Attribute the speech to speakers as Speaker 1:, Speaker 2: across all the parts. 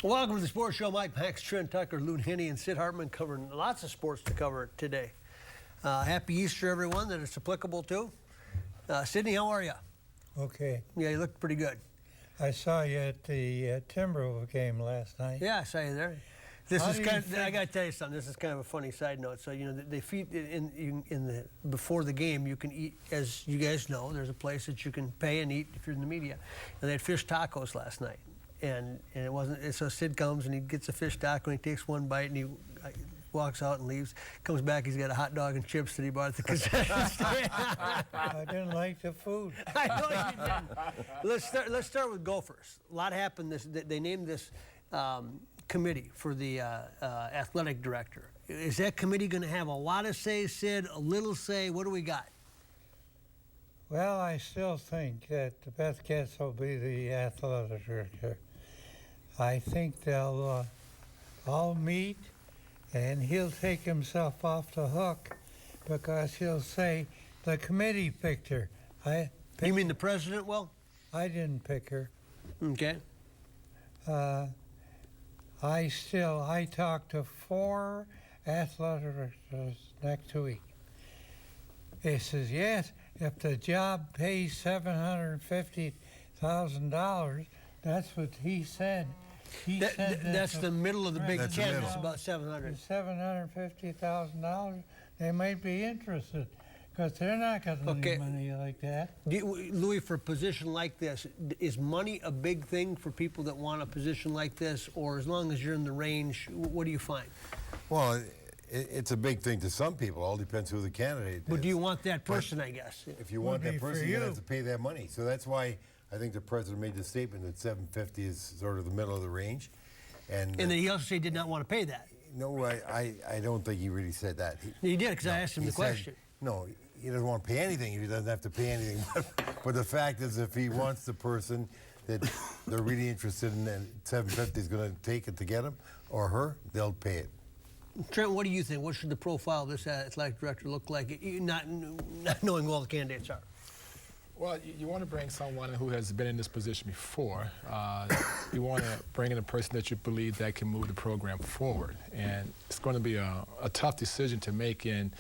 Speaker 1: Welcome to the Sports Show. Mike Max, Trent Tucker, Lou Henney, and Sid Hartman covering lots of sports to cover today. Happy Easter, everyone, that it's applicable to. Sydney, how are you?
Speaker 2: Okay.
Speaker 1: Yeah, you look pretty good.
Speaker 2: I saw you at the Timberwolves game last night.
Speaker 1: Yeah, I saw you there. This is kind of, I got to tell you something. This is kind of a funny side note. So, you know, they feed before the game, you can eat, as you guys know, there's a place that you can pay and eat if you're in the media. And they had fish tacos last night. And it wasn't, and so Sid comes and he gets a fish taco and he takes one bite and he walks out and leaves. Comes back, he's got a hot dog and chips that he bought at the concession stand.
Speaker 2: I didn't like the food.
Speaker 1: I know you didn't. Let's start with Gophers. A lot happened. They named this committee for the athletic director. Is that committee going to have a lot of say, Sid, a little say? What do we got?
Speaker 2: Well, I still think that the best guess will be the athletic director. I think they'll all meet, and he'll take himself off the hook because he'll say, the committee picked her.
Speaker 1: You mean the president will?
Speaker 2: I didn't pick her.
Speaker 1: Okay.
Speaker 2: I talked to 4 athletic directors next week. He says, yes, if the job pays $750,000, that's what he said.
Speaker 1: That's the middle of the Big Ten. It's about $700.
Speaker 2: $750,000. They might be interested because they're not getting any money like that.
Speaker 1: Louis, for a position like this, is money a big thing for people that want a position like this, or as long as you're in the range, what do you find?
Speaker 3: Well, it's a big thing to some people. All depends who the candidate is.
Speaker 1: But do you want that person, I guess?
Speaker 3: If you want that person, you have to pay that money. So that's why I think the president made the statement that 750 is sort of the middle of the range. And
Speaker 1: then he also said he did not want to pay that.
Speaker 3: No, I don't think he really said that.
Speaker 1: He did, because I asked him the question.
Speaker 3: No, he doesn't want to pay anything if he doesn't have to pay anything. But the fact is, if he wants the person that they're really interested in, and 750 is going to take it to get him or her, they'll pay it.
Speaker 1: Trent, what do you think? What should the profile of this athletic director look like, not knowing who all the candidates are?
Speaker 4: Well, you want to bring someone who has been in this position before. You want to bring in a person that you believe that can move the program forward. And it's going to be a tough decision to make. And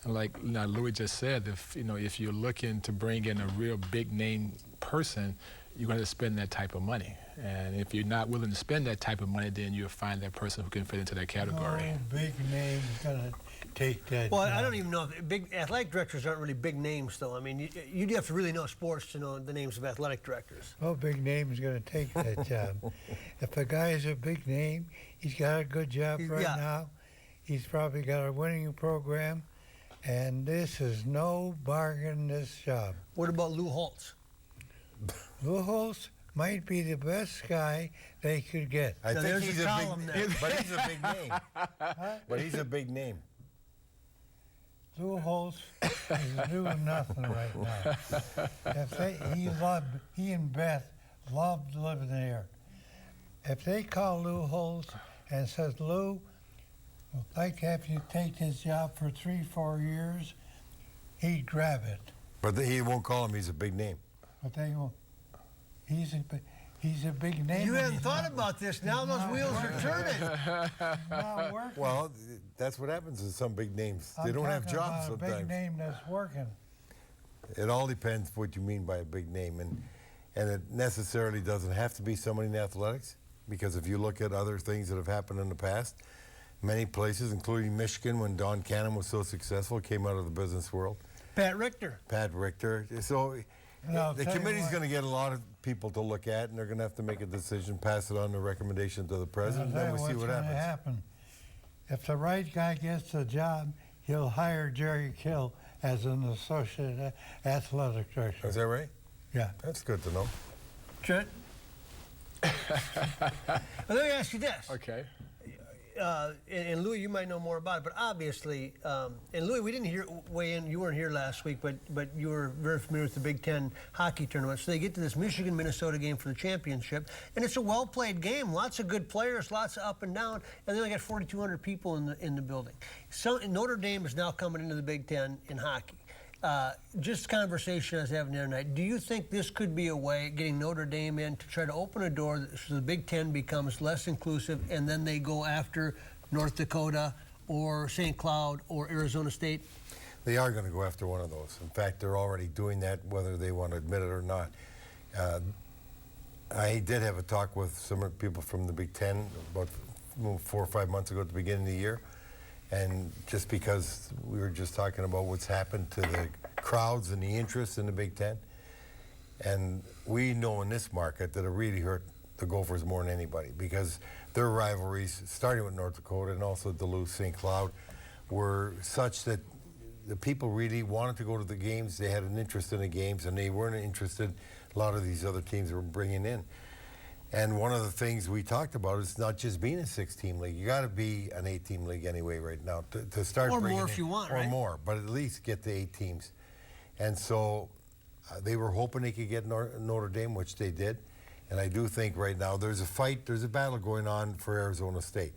Speaker 4: like Louis just said, if you're looking to bring in a real big name person, you're going to spend that type of money. And if you're not willing to spend that type of money, then you'll find that person who can fit into that category.
Speaker 2: No big name is going to take that.
Speaker 1: Well, I don't even know if big athletic directors aren't really big names, though. I mean, you have to really know sports to know the names of athletic directors.
Speaker 2: No big name is going to take that job. If a guy is a big name, he's got a good job now. He's probably got a winning program, and this is no bargain, this job.
Speaker 1: What about Lou Holtz?
Speaker 2: Lou Holtz might be the best guy they could get.
Speaker 3: I think he's a big name. But he's a big name. But he's a big name.
Speaker 2: Lou Holtz is doing nothing right now. He and Beth loved living there. If they call Lou Holtz and says, Lou, I'd like to have you take this job for 3-4 years, he'd grab it.
Speaker 3: But he won't call him. He's a big name.
Speaker 2: But they won't. He's a big name.
Speaker 1: You haven't thought about this. Now those wheels are turning.
Speaker 2: Not working.
Speaker 3: Well, that's what happens with some big names. They don't have jobs sometimes.
Speaker 2: A big name that's working.
Speaker 3: It all depends what you mean by a big name, and it necessarily doesn't have to be somebody in athletics, because if you look at other things that have happened in the past, many places, including Michigan, when Don Cannon was so successful, came out of the business world.
Speaker 1: Pat Richter.
Speaker 3: So the committee's going to get a lot of people to look at, and they're going to have to make a decision, pass it on the recommendation to the president, and then we'll see what happens.
Speaker 2: If the right guy gets the job, he'll hire Jerry Kill as an associate athletic director.
Speaker 3: Is that right?
Speaker 2: Yeah.
Speaker 3: That's good to know.
Speaker 1: Trent? Let me ask you this.
Speaker 4: Okay.
Speaker 1: And Louis, you might know more about it, but obviously, and Louis, we didn't weigh in. You weren't here last week, but you were very familiar with the Big Ten hockey tournament. So they get to this Michigan-Minnesota game for the championship, and it's a well-played game. Lots of good players, lots of up and down, and then they got 4,200 people in the building. So Notre Dame is now coming into the Big Ten in hockey. Just conversation I was having the other night. Do you think this could be a way, getting Notre Dame in, to try to open a door so the Big Ten becomes less inclusive, and then they go after North Dakota or St. Cloud or Arizona State?
Speaker 3: They are going to go after one of those. In fact, they're already doing that, whether they want to admit it or not. I did have a talk with some people from the Big Ten about 4 or 5 months ago at the beginning of the year. And just because we were just talking about what's happened to the crowds and the interest in the Big Ten, and we know in this market that it really hurt the Gophers more than anybody, because their rivalries, starting with North Dakota and also Duluth, St. Cloud, were such that the people really wanted to go to the games. They had an interest in the games, and they weren't interested, a lot of these other teams were bringing in. And one of the things we talked about is not just being a 6-team league. You got to be an 8-team league anyway right now to start.
Speaker 1: Or
Speaker 3: bringing
Speaker 1: more if you want, right?
Speaker 3: Or more, but at least get to 8 teams. And so they were hoping they could get Notre Dame, which they did. And I do think right now there's a fight, there's a battle going on for Arizona State.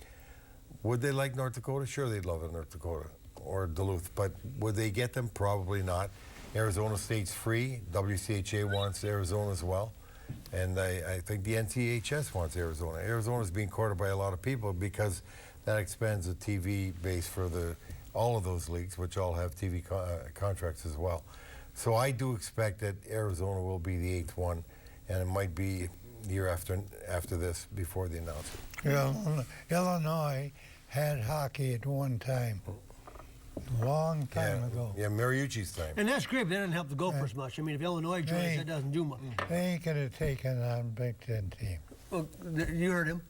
Speaker 3: Would they like North Dakota? Sure, they'd love it, North Dakota or Duluth. But would they get them? Probably not. Arizona State's free. WCHA wants Arizona as well. And I think the NCHS wants Arizona. Arizona's being courted by a lot of people because that expands the TV base for all of those leagues, which all have TV contracts as well. So I do expect that Arizona will be the 8th one, and it might be the year after this before they announce it.
Speaker 2: Illinois had hockey at one time. A long time ago.
Speaker 3: Yeah, Mariucci's time.
Speaker 1: And that's great, but that doesn't help the Gophers much. I mean, if Illinois joins, that doesn't do much.
Speaker 2: They ain't going to take a non-Big Ten team.
Speaker 1: Well, you heard him.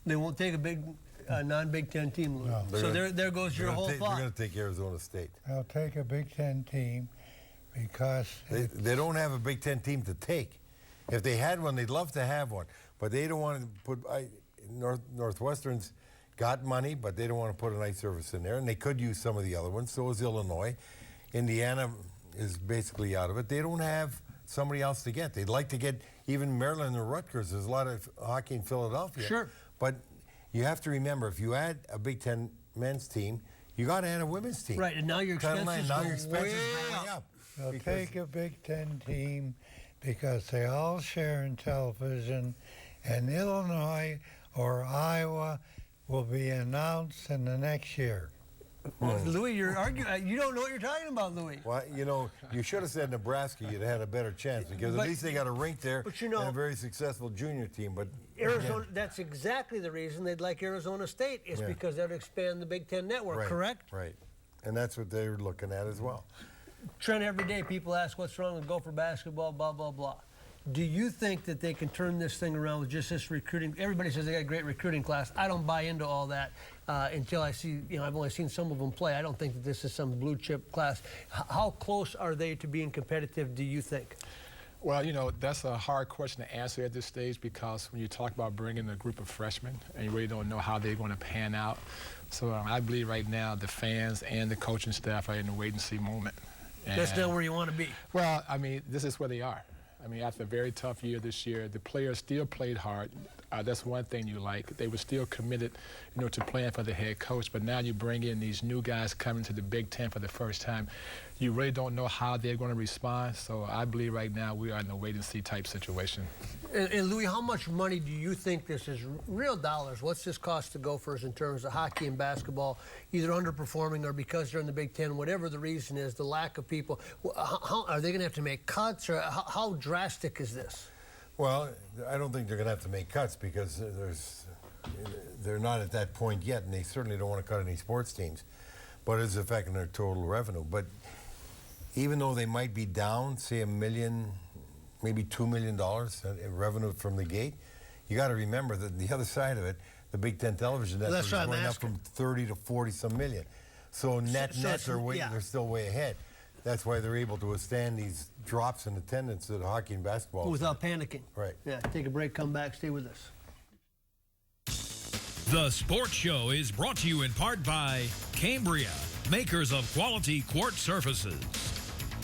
Speaker 1: They won't take a non-Big Ten team, Lou.
Speaker 2: No.
Speaker 1: So there goes your whole thought.
Speaker 3: They're going to take Arizona State.
Speaker 2: They'll take a Big Ten team because...
Speaker 3: They don't have a Big Ten team to take. If they had one, they'd love to have one. But they don't want to put... Northwestern's got money, but they don't want to put an ice service in there, and they could use some of the other ones. So is Illinois. Indiana is basically out of it. They don't have somebody else to get. They'd like to get even Maryland or Rutgers. There's a lot of hockey in Philadelphia.
Speaker 1: Sure.
Speaker 3: But you have to remember, if you add a Big Ten men's team, you got to add a women's team.
Speaker 1: Right, and now your expenses go way up.
Speaker 2: They'll take a Big Ten team because they all share in television, and Illinois or Iowa will be announced in the next year.
Speaker 1: Louis, you're arguing. You don't know what you're talking about, Louis.
Speaker 3: Well, you should have said Nebraska. You'd have had a better chance because at least they got a rink there and a very successful junior team. But
Speaker 1: Arizona, that's exactly the reason they'd like Arizona State. Is because that would expand the Big Ten network, correct?
Speaker 3: Right. And that's what they're looking at as well.
Speaker 1: Trent, every day people ask what's wrong with Gopher basketball, blah, blah, blah. Do you think that they can turn this thing around with just this recruiting? Everybody says they got a great recruiting class. I don't buy into all that until I see, I've only seen some of them play. I don't think that this is some blue chip class. How close are they to being competitive, do you think?
Speaker 4: Well, that's a hard question to answer at this stage because when you talk about bringing a group of freshmen and you really don't know how they're going to pan out. So I believe right now the fans and the coaching staff are in a wait-and-see moment.
Speaker 1: That's not where you want to be.
Speaker 4: Well, I mean, this is where they are. I mean, after a very tough year this year, the players still played hard. That's one thing you like. They were still committed, to playing for the head coach. But now you bring in these new guys coming to the Big Ten for the first time. You really don't know how they're going to respond. So I believe right now we are in a wait-and-see type situation.
Speaker 1: And Louis, how much money do you think this is, real dollars? What's this cost to Gophers in terms of hockey and basketball, either underperforming or because they're in the Big Ten, whatever the reason is, the lack of people? How are they going to have to make cuts, or how drastic is this?
Speaker 3: Well, I don't think they're going to have to make cuts because they're not at that point yet, and they certainly don't want to cut any sports teams. But it's affecting their total revenue. But even though they might be down, say $1 million, maybe $2 million in revenue from the gate, you got to remember that the other side of it, the Big Ten television network is going up from 30 to 40 some million. So nets they're still way ahead. That's why they're able to withstand these drops in attendance at hockey and basketball.
Speaker 1: Without panicking.
Speaker 3: Right.
Speaker 1: Yeah, take a break, come back, stay with us.
Speaker 5: The Sports Show is brought to you in part by Cambria, makers of quality quartz surfaces.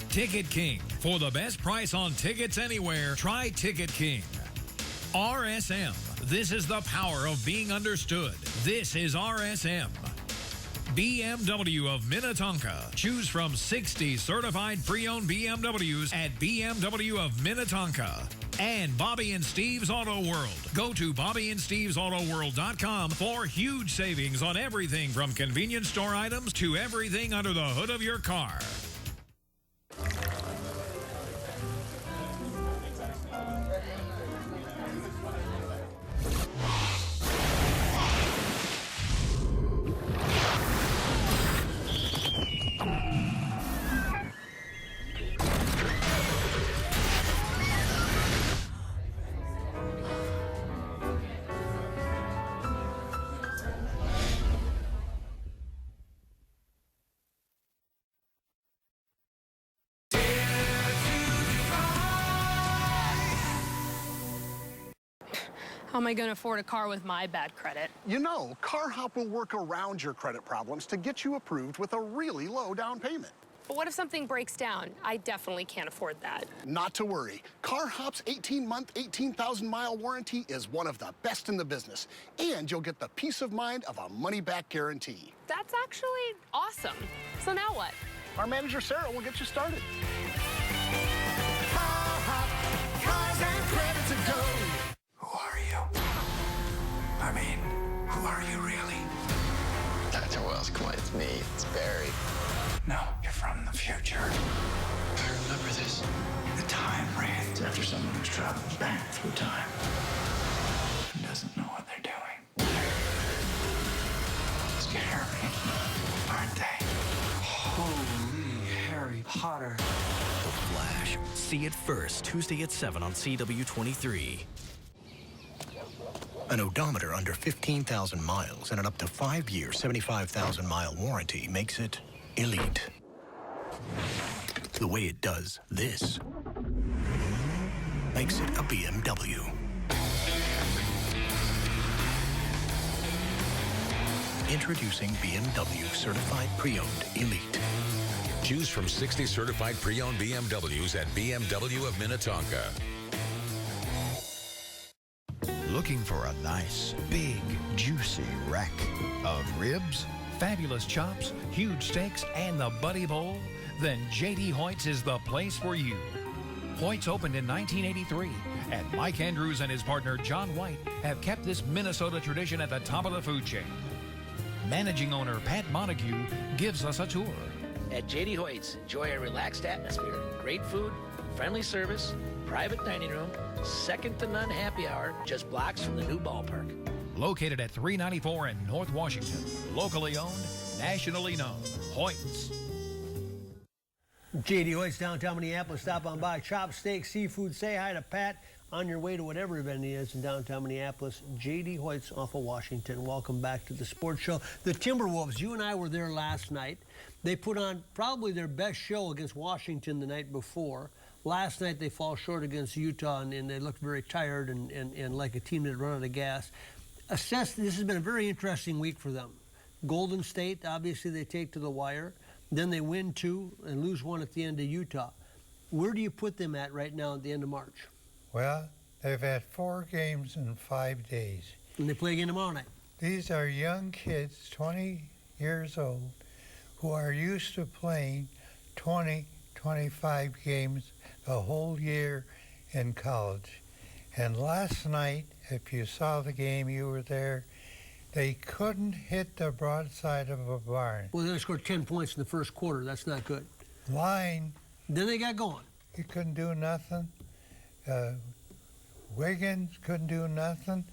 Speaker 5: Ticket King. For the best price on tickets anywhere, try Ticket King. RSM. This is the power of being understood. This is RSM. BMW of Minnetonka. Choose from 60 certified pre-owned BMWs at BMW of Minnetonka. And Bobby and Steve's Auto World. Go to BobbyandStevesAutoWorld.com for huge savings on everything from convenience store items to everything under the hood of your car.
Speaker 6: How am I going to afford a car with my bad credit?
Speaker 7: You know, CarHop will work around your credit problems to get you approved with a really low down payment.
Speaker 6: But what if something breaks down? I definitely can't afford that.
Speaker 7: Not to worry. CarHop's 18-month, 18,000-mile warranty is one of the best in the business. And you'll get the peace of mind of a money-back guarantee.
Speaker 6: That's actually awesome. So now what?
Speaker 7: Our manager, Sarah, will get you started.
Speaker 8: CarHop, cars and credit to go. Who are you? I mean, who are you really?
Speaker 9: Dr. Wells, come on, it's me. It's Barry.
Speaker 8: No, you're from the future.
Speaker 9: I remember this.
Speaker 8: The time ran. It's after someone who's traveled back through time and doesn't know what they're doing. Scary, aren't they?
Speaker 10: Holy Harry Potter.
Speaker 11: The Flash. See it first, Tuesday at 7 on CW-23.
Speaker 12: An odometer under 15,000 miles and an up to 5-year, 75,000-mile warranty makes it elite. The way it does this makes it a BMW. Introducing BMW Certified Pre-Owned Elite.
Speaker 13: Choose from 60 certified pre-owned BMWs at BMW of Minnetonka.
Speaker 14: Looking for a nice, big, juicy rack of ribs?
Speaker 5: Fabulous chops, huge steaks, and the Buddy Bowl? Then J.D. Hoyt's is the place for you. Hoyt's opened in 1983, and Mike Andrews and his partner John White have kept this Minnesota tradition at the top of the food chain. Managing owner Pat Montague gives us a tour.
Speaker 15: At J.D. Hoyt's, enjoy a relaxed atmosphere, great food, friendly service, private dining room, second-to-none happy hour, just blocks from the new ballpark.
Speaker 5: Located at 394 in North Washington. Locally owned, nationally known. Hoyt's.
Speaker 1: J.D. Hoyt's, downtown Minneapolis. Stop on by. Chop, steak, seafood. Say hi to Pat on your way to whatever event he is in downtown Minneapolis. J.D. Hoyt's off of Washington. Welcome back to the sports show. The Timberwolves, you and I were there last night. They put on probably their best show against Washington the night before. Last night they fall short against Utah, and they looked very tired and like a team that had run out of gas. This has been a very interesting week for them. Golden State, obviously, they take to the wire. Then they win 2 and lose 1 at the end of Utah. Where do you put them at right now at the end of March?
Speaker 2: Well, they've had 4 games in 5 days.
Speaker 1: And they play again tomorrow night.
Speaker 2: These are young kids, 20 years old, who are used to playing 20, 25 games the whole year in college. And last night, if you saw the game, you were there, they couldn't hit the broadside of a barn.
Speaker 1: Well, they scored 10 points in the first quarter. That's not good.
Speaker 2: Line.
Speaker 1: Then they got going.
Speaker 2: He couldn't do nothing. Wiggins couldn't do nothing.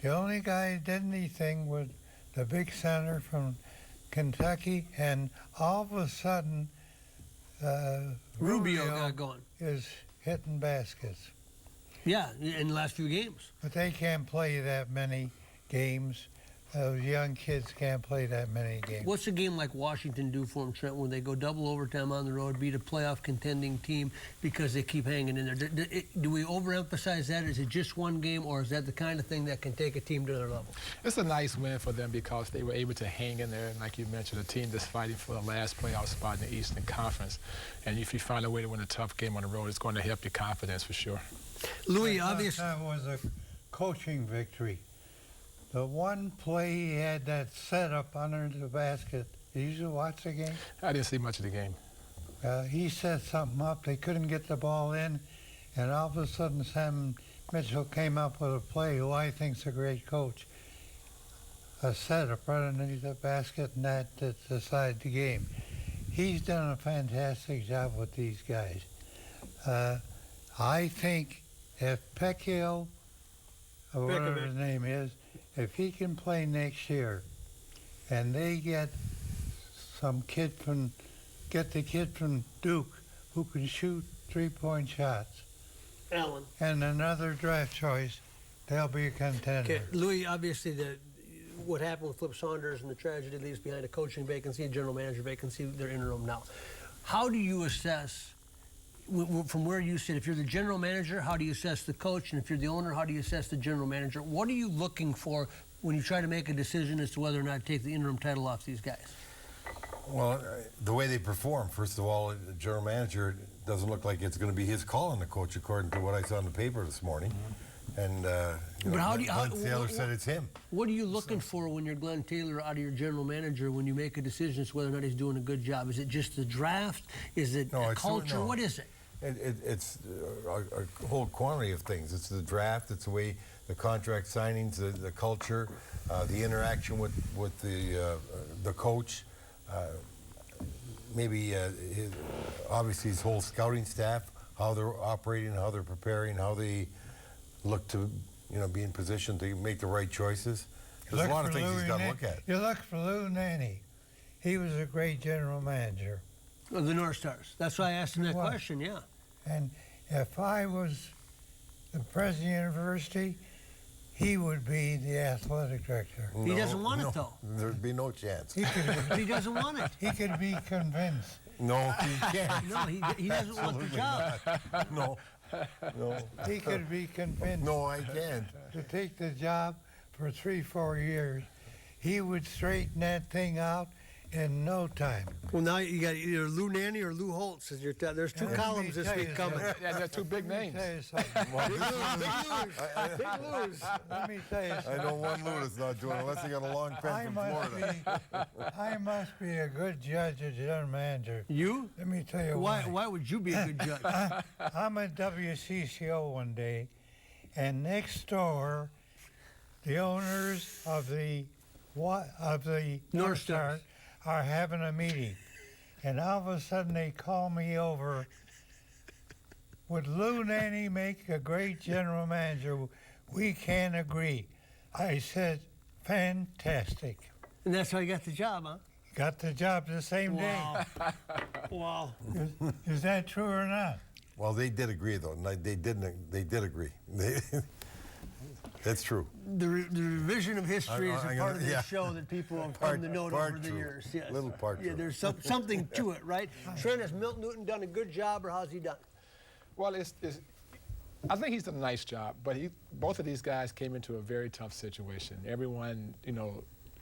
Speaker 2: The only guy who did anything was the big center from Kentucky, and all of a sudden,
Speaker 1: Rubio got going.
Speaker 2: Is hitting baskets.
Speaker 1: Yeah, in the last few games.
Speaker 2: But they can't play that many games. Those young kids can't play that many games.
Speaker 1: What's a game like Washington do for them, Trent, when they go double overtime on the road, beat a playoff contending team because they keep hanging in there? Do we overemphasize that? Is it just one game, or is that the kind of thing that can take a team to another level?
Speaker 4: It's a nice win for them because they were able to hang in there. And like you mentioned, a team that's fighting for the last playoff spot in the Eastern Conference. And if you find a way to win a tough game on the road, it's going to help your confidence for sure.
Speaker 1: Louis, obviously.
Speaker 2: That was a coaching victory. The one play he had that setup under the basket. Did you watch the game?
Speaker 4: I didn't see much of the game.
Speaker 2: He set something up. They couldn't get the ball in, and all of a sudden Sam Mitchell came up with a play who I think's a great coach. A setup right underneath the basket, and that decided the game. He's done a fantastic job with these guys. I think if Pecchio, or whatever his name is, if he can play next year, and they get the kid from Duke who can shoot 3-point shots,
Speaker 1: Allen,
Speaker 2: and another draft choice, they'll be a contender.
Speaker 1: Okay, Louis, obviously what happened with Flip Saunders and the tragedy leaves behind a coaching vacancy, a general manager vacancy. They're interim now. How do you assess, from where you sit, if you're the general manager, how do you assess the coach? And if you're the owner, how do you assess the general manager? What are you looking for when you try to make a decision as to whether or not to take the interim title off these guys?
Speaker 3: Well, the way they perform, first of all, the general manager doesn't look like it's going to be his call on the coach, according to what I saw in the paper this morning. And Glenn Taylor said it's him.
Speaker 1: What are you looking for when you're Glenn Taylor out of your general manager when you make a decision as to whether or not he's doing a good job? Is it just the draft? Is it culture? What is it?
Speaker 3: It's a whole quantity of things. It's the draft. It's the way the contract signings, the culture, the interaction with the coach. Obviously his whole scouting staff, how they're operating, how they're preparing, how they look to, be in position to make the right choices. There's a lot of things he's got to look at.
Speaker 2: You look for Lou Nanny. He was a great general manager.
Speaker 1: Of the North Stars. That's why I asked him that question, yeah.
Speaker 2: And if I was the president of the university, he would be the athletic director.
Speaker 1: He doesn't want it, though.
Speaker 3: There'd be no chance.
Speaker 1: He doesn't want it.
Speaker 2: He could be convinced.
Speaker 3: No, he can't.
Speaker 1: No, he doesn't want the job.
Speaker 3: No.
Speaker 2: He could be convinced.
Speaker 3: No, I can't.
Speaker 2: To take the job for 3-4 years. He would straighten that thing out in no time.
Speaker 1: Well, now you got either Lou Nanny or Lou Holtz. There's two columns this week coming.
Speaker 4: Yeah, they're two big names.
Speaker 1: Big Lou's.
Speaker 2: Let me tell you something.
Speaker 3: I know one Lou that's not doing it, unless he got a long pen from Florida.
Speaker 2: I must be a good judge as general manager.
Speaker 1: You?
Speaker 2: Let me tell you why.
Speaker 1: Why would you be a good judge?
Speaker 2: I'm at WCCO one day, and next door, the owners of the North Star are having a meeting, and all of a sudden they call me over. Would Lou Nanny make a great general manager? We can't agree. I said, fantastic.
Speaker 1: And that's how you got the job, huh?
Speaker 2: Got the job the same day.
Speaker 1: Wow.
Speaker 2: Is that true or not?
Speaker 3: Well, they did agree, though. They did agree. That's true.
Speaker 1: The revision of history is a part of this show that people have come to note over the years. Yes.
Speaker 3: Little part true.
Speaker 1: There's something to it, right? Trent, has Milt Newton done a good job, or how's he done?
Speaker 4: Well, I think he's done a nice job, but both of these guys came into a very tough situation. Everyone,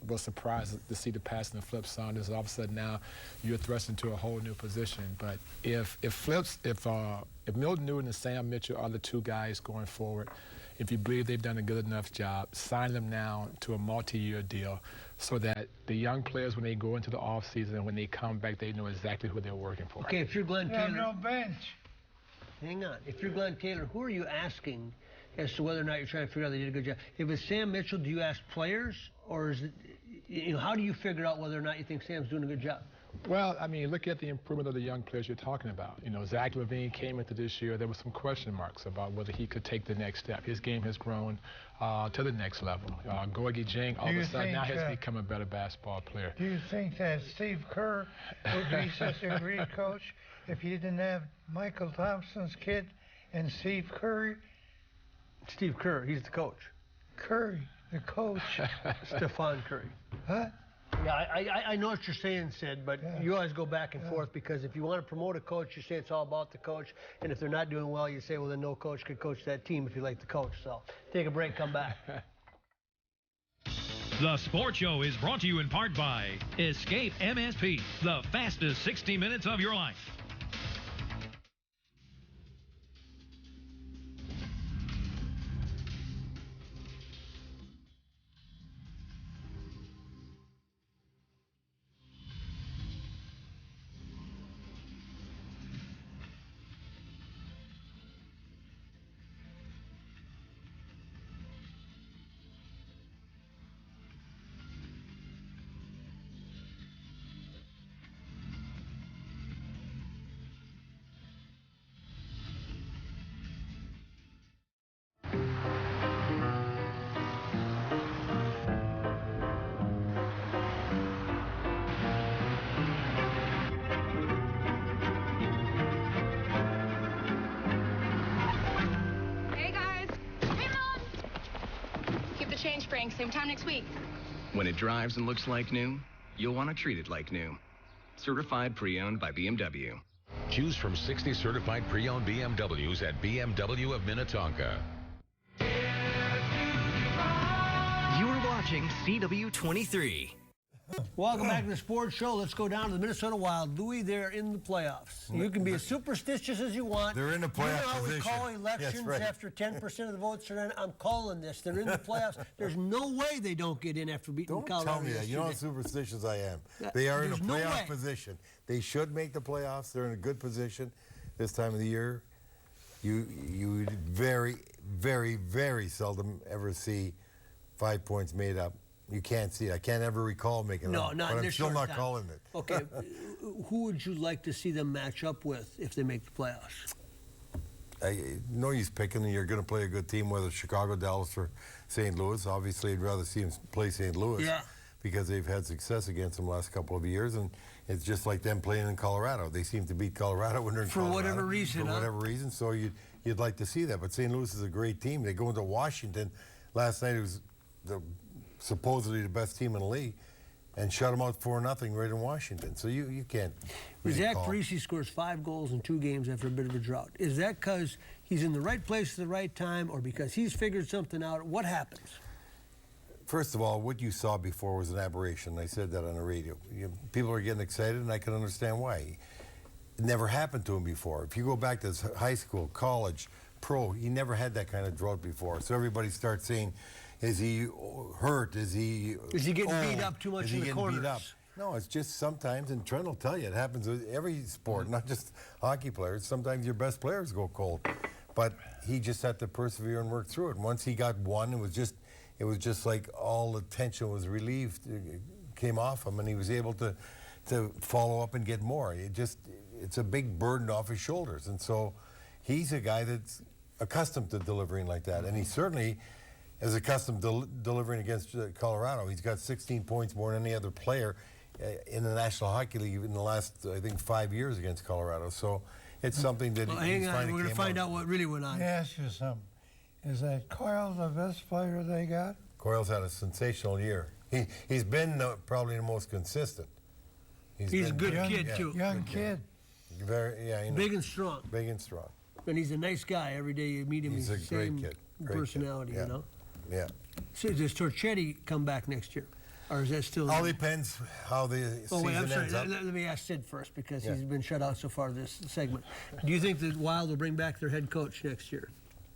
Speaker 4: was surprised to see the passing of Flip Saunders. All of a sudden now you're thrust into a whole new position. But if Milton Newton and Sam Mitchell are the two guys going forward, if you believe they've done a good enough job, sign them now to a multi-year deal so that the young players, when they go into the offseason and when they come back, they know exactly who they're working for.
Speaker 1: Okay, if you're Glenn Taylor...
Speaker 2: no bench.
Speaker 1: Hang on. If you're Glenn Taylor, who are you asking as to whether or not you're trying to figure out they did a good job? If it's Sam Mitchell, do you ask players, or is it, how do you figure out whether or not you think Sam's doing a good job?
Speaker 4: Well, I mean, look at the improvement of the young players you're talking about. Zach LaVine came into this year. There were some question marks about whether he could take the next step. His game has grown to the next level. Gorgie Jang, all of a sudden, now has become a better basketball player.
Speaker 2: Do you think that Steve Kerr would be such a great coach if he didn't have Michael Thompson's kid and Steve Curry?
Speaker 1: Steve Kerr, he's the coach.
Speaker 2: Curry, the coach.
Speaker 1: Stephon Curry.
Speaker 2: Huh?
Speaker 1: Yeah, I know what you're saying, Sid, but you always go back and forth because if you want to promote a coach, you say it's all about the coach, and if they're not doing well, you say, well, then no coach could coach that team if you like the coach. So take a break, come back.
Speaker 5: The Sports Show is brought to you in part by Escape MSP, the fastest 60 minutes of your life.
Speaker 16: Thanks. Same time next week.
Speaker 17: When it drives and looks like new, you'll want to treat it like new. Certified pre-owned by BMW.
Speaker 13: Choose from 60 certified pre-owned BMWs at BMW of Minnetonka.
Speaker 11: You're watching CW-23.
Speaker 1: Welcome back to the sports show. Let's go down to the Minnesota Wild. Louis, they're in the playoffs. You can be as superstitious as you want.
Speaker 3: They're in the playoff
Speaker 1: You know how we
Speaker 3: position.
Speaker 1: call elections
Speaker 3: That's right.
Speaker 1: after 10% of the votes are in? I'm calling this. They're in the playoffs. There's no way they don't get in after beating
Speaker 3: Don't
Speaker 1: Colorado.
Speaker 3: tell me that. You know how superstitious I am. They are in a
Speaker 1: There's no
Speaker 3: playoff
Speaker 1: way.
Speaker 3: position. They should make the playoffs. They're in a good position this time of the year. You very, very, very seldom ever see 5 points made up. You can't see it. I can't ever recall making it up.
Speaker 1: Not
Speaker 3: but
Speaker 1: in
Speaker 3: I'm
Speaker 1: this
Speaker 3: still
Speaker 1: short
Speaker 3: not
Speaker 1: time.
Speaker 3: calling it.
Speaker 1: Okay, who would you like to see them match up with if they make the playoffs?
Speaker 3: No use picking. You're going to play a good team, whether it's Chicago, Dallas, or St. Louis. Obviously, I'd rather see them play St. Louis because they've had success against them the last couple of years, and it's just like them playing in Colorado. They seem to beat Colorado when they're in Colorado.
Speaker 1: For whatever reason,
Speaker 3: For whatever reason. So you'd like to see that. But St. Louis is a great team. They go into Washington. Last night it was supposedly the best team in the league, and shut them out 4-0 right in Washington. So you can't really
Speaker 1: Zach
Speaker 3: call.
Speaker 1: Parise scores 5 goals in 2 games after a bit of a drought. Is that because he's in the right place at the right time, or because he's figured something out? What happens?
Speaker 3: First of all, what you saw before was an aberration. I said that on the radio. People are getting excited, and I can understand why. It never happened to him before. If you go back to high school, college, pro, he never had that kind of drought before. So everybody starts saying, is he hurt? Is he
Speaker 1: getting
Speaker 3: old?
Speaker 1: beat up too much
Speaker 3: Is he
Speaker 1: in the
Speaker 3: getting beat up?
Speaker 1: corners?
Speaker 3: No, it's just sometimes, and Trent will tell you, it happens with every sport, not just hockey players. Sometimes your best players go cold. But he just had to persevere and work through it. And once he got one, it was just like all the tension was relieved, came off him, and he was able to follow up and get more. It's a big burden off his shoulders. And so he's a guy that's accustomed to delivering like that. And he certainly is accustomed to delivering against Colorado. He's got 16 points more than any other player in the National Hockey League in the last, I think, 5 years against Colorado. So it's something that
Speaker 1: hang on, we're going to find out what really went on.
Speaker 2: Let me ask you something. Is that Coyle the best player they got?
Speaker 3: Coyle's had a sensational year. He's been probably the most consistent.
Speaker 1: He's a good kid, too.
Speaker 2: Young kid.
Speaker 3: Very,
Speaker 1: Big and strong.
Speaker 3: Big and strong.
Speaker 1: And he's a nice guy. Every day you meet him,
Speaker 3: He's a
Speaker 1: the
Speaker 3: great
Speaker 1: same
Speaker 3: kid. Great
Speaker 1: personality,
Speaker 3: kid. Yeah.
Speaker 1: you know?
Speaker 3: Yeah.
Speaker 1: So does Torchetti come back next year? Or is that still...
Speaker 3: All depends how the season
Speaker 1: I'm sorry.
Speaker 3: ends up.
Speaker 1: Let me ask Sid first, because he's been shut out so far this segment. Do you think the Wild will bring back their head coach next year?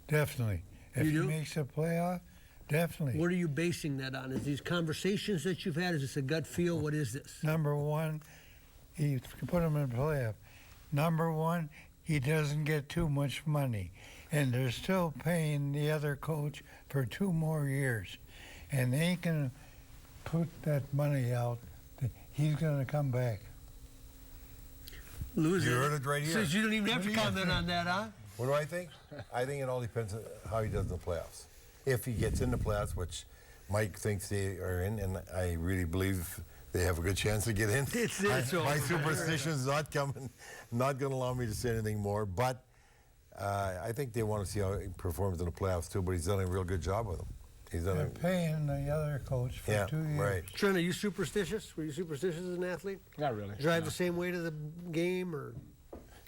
Speaker 2: Definitely. If he makes a playoff, definitely.
Speaker 1: What are you basing that on? Is these conversations that you've had, is this a gut feel? What is this?
Speaker 2: Number one, he put him in playoff. Number one, he doesn't get too much money. And they're still paying the other coach for 2 more years. And they ain't going to put that money out. He's going to come back.
Speaker 3: You heard it right here.
Speaker 1: Says you don't even have to comment on that, huh?
Speaker 3: What do I think? I think it all depends on how he does in the playoffs. If he gets in the playoffs, which Mike thinks they are in, and I really believe they have a good chance to get in. My superstition is not coming, not going to allow me to say anything more. But I think they want to see how he performs in the playoffs too. But he's done a real good job with them. He's done
Speaker 2: They're paying the other coach for 2 years.
Speaker 3: Right.
Speaker 1: Trent, are you superstitious? Were you superstitious as an athlete?
Speaker 4: Not really.
Speaker 1: Drive the same way to the game, or?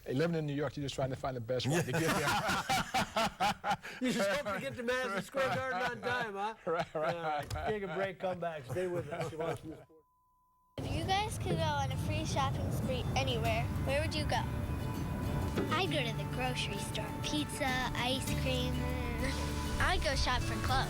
Speaker 4: Hey, living in New York, you're just trying to find the best route to get there.
Speaker 1: You just hope to get to Madison Square Garden on time, huh?
Speaker 4: Right.
Speaker 1: Take a break, come back, stay with us. You're watching the sport.
Speaker 18: If you guys could go on a free shopping spree anywhere, where would you go? I'd go to the grocery store. Pizza, ice cream. I'd go shop for clothes.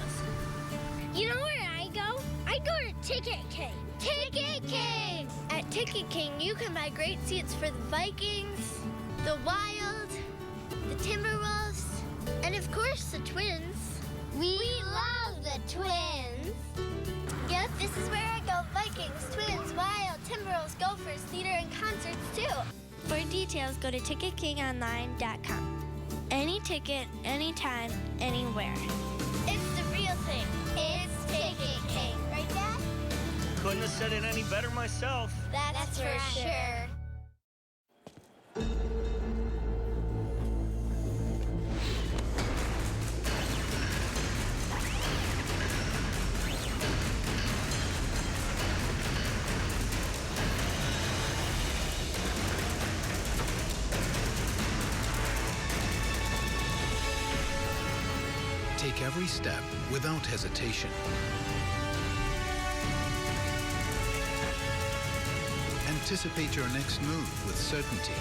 Speaker 18: You know where I go? I'd go to Ticket King. Ticket King! At Ticket King, you can buy great seats for the Vikings, the Wild, the Timberwolves, and of course the Twins. We love the Twins! Yep, this is where I go. Vikings, Twins, Wild, Timberwolves, Gophers, theater, and concerts too. For details, go to TicketKingOnline.com. Any ticket, anytime, anywhere. It's the real thing. It's Ticket King. Right, Dad?
Speaker 19: Couldn't have said it any better myself.
Speaker 18: That's for sure.
Speaker 16: take every step without hesitation. Anticipate your next move with certainty.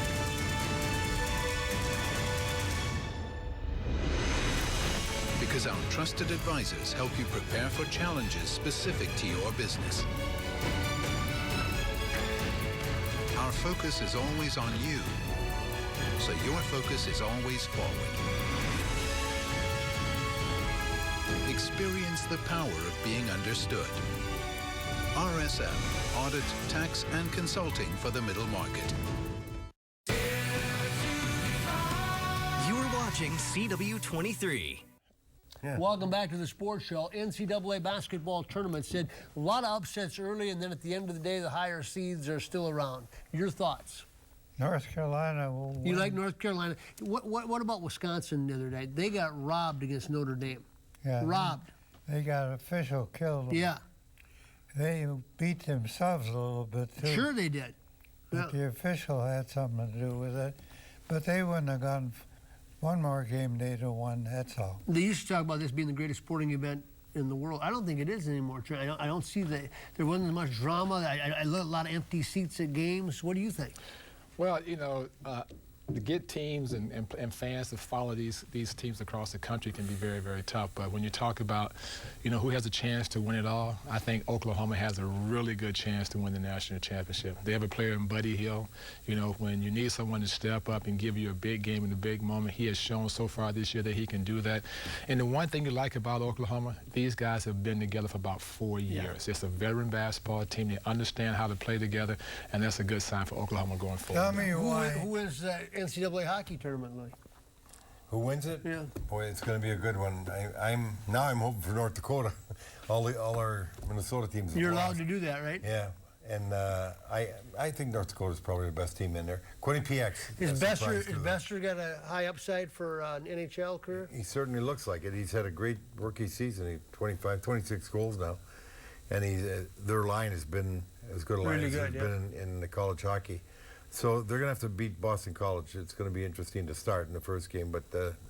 Speaker 16: Because our trusted advisors help you prepare for challenges specific to your business. Our focus is always on you, so your focus is always forward. Experience the power of being understood. RSM, audit, tax, and consulting for the middle market.
Speaker 11: You're watching CW-23.
Speaker 1: Yeah. Welcome back to the sports show. NCAA basketball tournament said a lot of upsets early, and then at the end of the day, the higher seeds are still around. Your thoughts?
Speaker 2: North Carolina will win.
Speaker 1: You like North Carolina? What about Wisconsin the other day? They got robbed against Notre Dame.
Speaker 2: Yeah,
Speaker 1: robbed.
Speaker 2: They got official killed them.
Speaker 1: Yeah.
Speaker 2: They beat themselves a little bit too.
Speaker 1: Sure they did.
Speaker 2: But the official had something to do with it. But they wouldn't have gone one more game they'd have won, that's all.
Speaker 1: They used to talk about this being the greatest sporting event in the world. I don't think it is anymore. I don't see there wasn't as much drama. I a lot of empty seats at games. What do you think?
Speaker 4: Well, you know, to get teams and fans to follow these teams across the country can be very, very tough. But when you talk about, you know, who has a chance to win it all, I think Oklahoma has a really good chance to win the national championship. They have a player in Buddy Hill. You know, when you need someone to step up and give you a big game in a big moment, he has shown so far this year that he can do that. And the one thing you like about Oklahoma, these guys have been together for about 4 years. Yeah. It's a veteran basketball team. They understand how to play together, and that's a good sign for Oklahoma going forward.
Speaker 2: Tell me why.
Speaker 1: Who is that NCAA hockey tournament like?
Speaker 3: Who wins it?
Speaker 1: Yeah.
Speaker 3: Boy, it's going to be a good one. I'm hoping for North Dakota. All our Minnesota teams.
Speaker 1: You're allowed to do that, right?
Speaker 3: Yeah, and I think North Dakota is probably the best team in there. Quinnipiac.
Speaker 1: Is Bester got a high upside for an NHL career?
Speaker 3: He certainly looks like it. He's had a great rookie season. 26 goals now, and their line has been as good a line as it's been in the college hockey. So they're going to have to beat Boston College. It's going to be interesting to start in the first game, but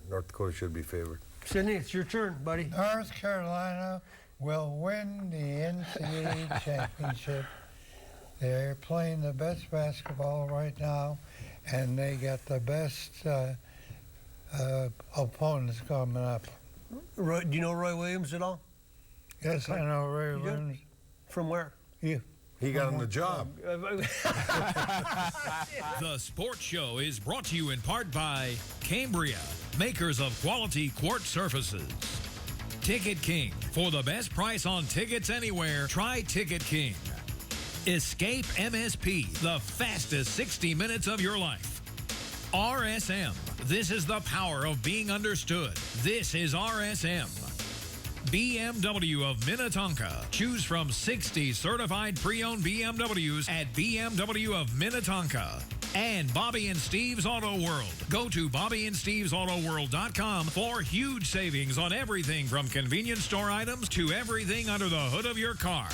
Speaker 3: North Dakota should be favored.
Speaker 1: Sydney, it's your turn, buddy.
Speaker 2: North Carolina will win the NCAA championship. They're playing the best basketball right now, and they got the best opponents coming up.
Speaker 1: Do you know Roy Williams at all?
Speaker 2: Yes, I know Roy Williams.
Speaker 1: From where?
Speaker 2: You.
Speaker 3: He got him the job.
Speaker 5: The Sports Show is brought to you in part by Cambria, makers of quality quartz surfaces. Ticket King. For the best price on tickets anywhere, try Ticket King. Escape MSP, the fastest 60 minutes of your life. RSM. This is the power of being understood. This is RSM. BMW of Minnetonka. Choose from 60 certified pre-owned BMWs at BMW of Minnetonka. And Bobby and Steve's Auto World. Go to BobbyandSteve'sAutoWorld.com for huge savings on everything from convenience store items to everything under the hood of your car.